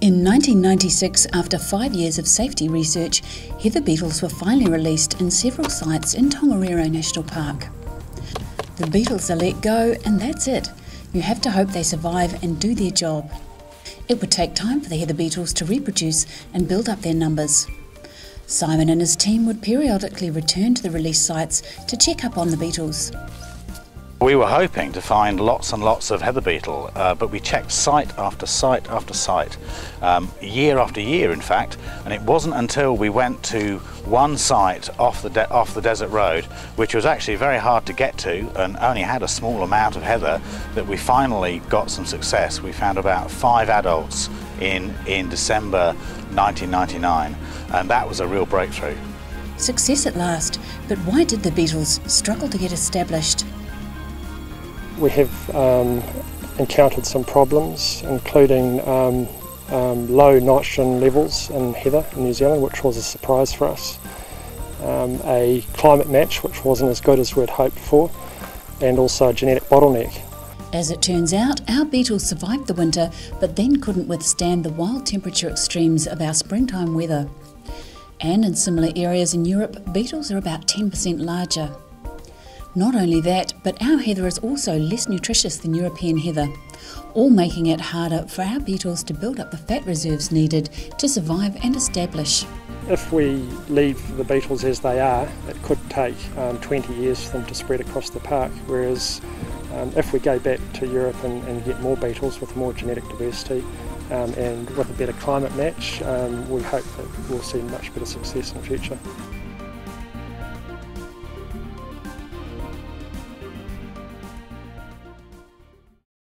In 1996, after 5 years of safety research, heather beetles were finally released in several sites in Tongariro National Park. The beetles are let go and that's it. You have to hope they survive and do their job. It would take time for the heather beetles to reproduce and build up their numbers. Simon and his team would periodically return to the release sites to check up on the beetles. We were hoping to find lots and lots of heather beetle, but we checked site after site after site, year after year in fact, and it wasn't until we went to one site off the desert road, which was actually very hard to get to and only had a small amount of heather, that we finally got some success. We found about 5 adults in December 1999, and that was a real breakthrough. Success at last, but why did the beetles struggle to get established? We have encountered some problems, including low nitrogen levels in heather in New Zealand, which was a surprise for us, a climate match which wasn't as good as we'd hoped for, and also a genetic bottleneck. As it turns out, our beetles survived the winter, but then couldn't withstand the wild temperature extremes of our springtime weather. And in similar areas in Europe, beetles are about 10% larger. Not only that, but our heather is also less nutritious than European heather, all making it harder for our beetles to build up the fat reserves needed to survive and establish. If we leave the beetles as they are, it could take 20 years for them to spread across the park, whereas if we go back to Europe and get more beetles with more genetic diversity and with a better climate match, we hope that we'll see much better success in the future.